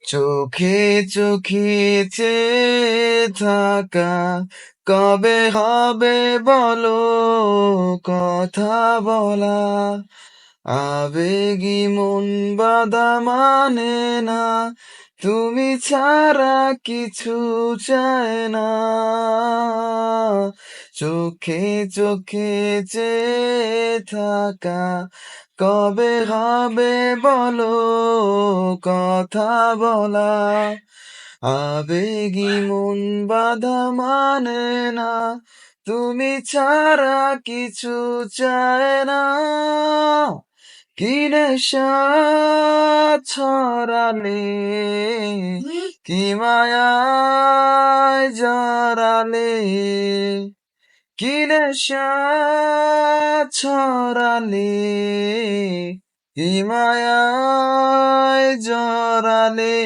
চোখে চোখে চেয়ে থাকা কবে হবে বলো কথা বলা। আবেগী মন বাধা মানে না, তুমি ছাড়া কিছু চায় না। চোখে চোখে চেয়ে থাকা কবে হবে বলো কথা বলা। আবেগী মন বাধা মানে না, তুমি ছাড়া কিছু চায় না। কি নেশা ছড়ালে, কি মায়ায় জড়ালে, কি নেশা ছড়ালে, কি মায়ায় জড়ালে।